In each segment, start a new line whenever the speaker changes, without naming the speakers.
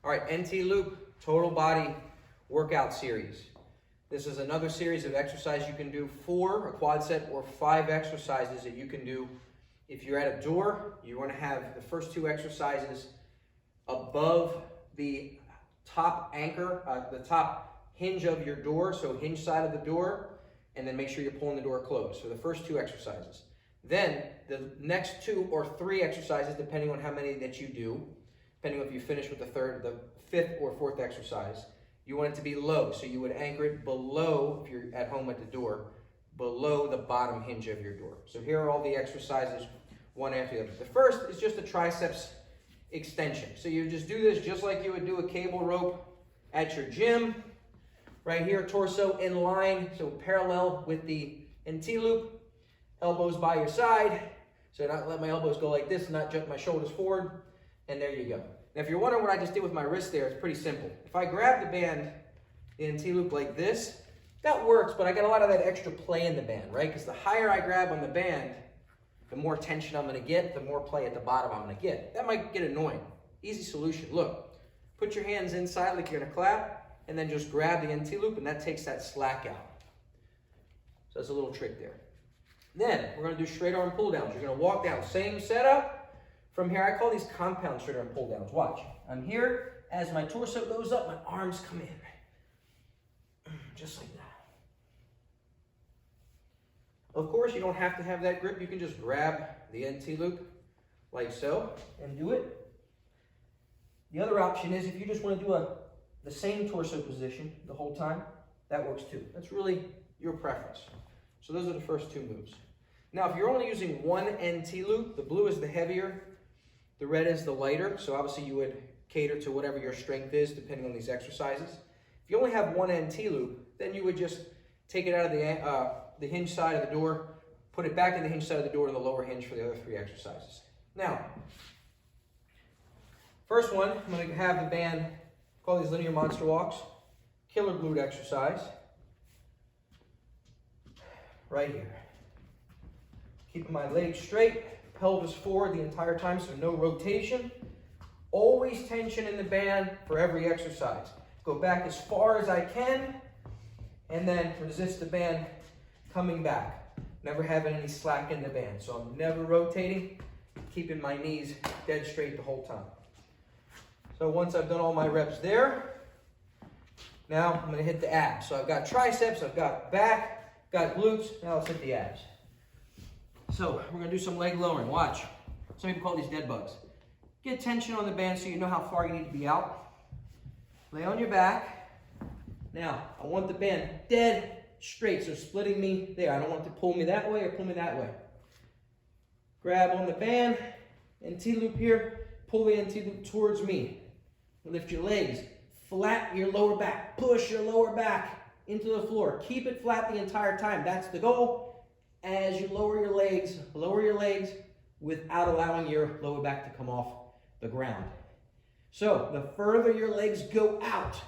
All right, NT loop, total body workout series. This is another series of exercises you can do, 4, a quad set, or 5 exercises that you can do. If you're at a door, you want to have the first 2 exercises above the top anchor, the top hinge of your door, so hinge side of the door, and then make sure you're pulling the door closed. So the first 2 exercises. Then the next 2 or 3 exercises, depending on how many that you do, depending on if you finish with the 5th or 4th exercise, you want it to be low. So you would anchor it below, if you're at home at the door, below the bottom hinge of your door. So here are all the exercises, one after the other. The first is just a triceps extension. So you just do this just like you would do a cable rope at your gym. Right here, torso in line, so parallel with the NT loop. Elbows by your side, so not let my elbows go like this, not jump my shoulders forward, and there you go. Now, if you're wondering what I just did with my wrist there, it's pretty simple. If I grab the band, the NT loop like this, that works, but I got a lot of that extra play in the band, right? Because the higher I grab on the band, the more tension I'm going to get, the more play at the bottom I'm going to get. That might get annoying. Easy solution. Look, put your hands inside like you're going to clap, and then just grab the NT loop, and that takes that slack out. So that's a little trick there. Then we're going to do straight arm pull downs. You're going to walk down. Same setup. From here, I call these compound straight arm pull downs. Watch. I'm here. As my torso goes up, my arms come in. Just like that. Of course, you don't have to have that grip. You can just grab the NT loop like so and do it. The other option is if you just want to do the same torso position the whole time, that works too. That's really your preference. So those are the first 2 moves. Now, if you're only using one NT loop, the blue is the heavier, the red is the lighter. So obviously you would cater to whatever your strength is depending on these exercises. If you only have one NT loop, then you would just take it out of the hinge side of the door, put it back in the hinge side of the door and the lower hinge for the other 3 exercises. Now, first one, I'm going to have the band, call these linear monster walks, killer glute exercise. Right here. Keeping my legs straight, pelvis forward the entire time, so no rotation. Always tension in the band for every exercise. Go back as far as I can, and then resist the band coming back. Never having any slack in the band. So I'm never rotating, keeping my knees dead straight the whole time. So once I've done all my reps there, now I'm going to hit the abs. So I've got triceps, I've got back, got glutes, now let's hit the abs. So we're going to do some leg lowering. Watch. Some people call these dead bugs. Get tension on the band so you know how far you need to be out. Lay on your back. Now, I want the band dead straight, so splitting me there. I don't want it to pull me that way or pull me that way. Grab on the band, NT loop here, pull the NT loop towards me. Lift your legs, flat your lower back, push your lower back into the floor. Keep it flat the entire time. That's the goal. As you lower your legs without allowing your lower back to come off the ground. So the further your legs go out,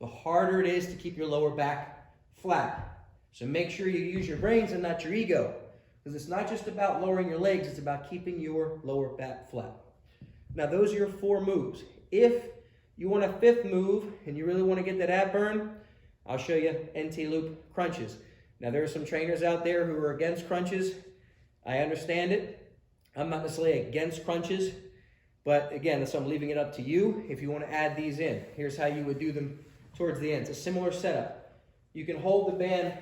the harder it is to keep your lower back flat. So make sure you use your brains and not your ego, because it's not just about lowering your legs, it's about keeping your lower back flat. Now those are your 4 moves. If you want a 5th move and you really want to get that ab burn, I'll show you NT loop crunches. Now, there are some trainers out there who are against crunches. I understand it. I'm not necessarily against crunches, but again, so I'm leaving it up to you if you want to add these in. Here's how you would do them towards the end. It's a similar setup. You can hold the band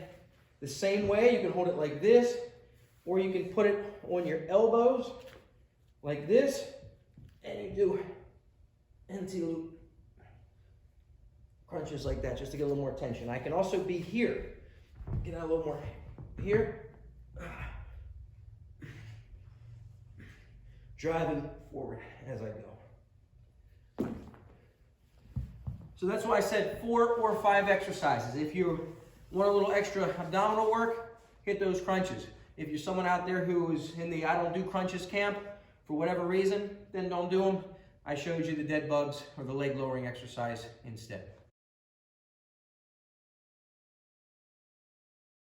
the same way. You can hold it like this, or you can put it on your elbows like this, and you do NT loop crunches like that, just to get a little more tension. I can also be here. Get out a little more here. Driving forward as I go. So that's why I said 4 or 5 exercises. If you want a little extra abdominal work, hit those crunches. If you're someone out there who is in the I don't do crunches camp for whatever reason, then don't do them. I showed you the dead bugs or the leg lowering exercise instead.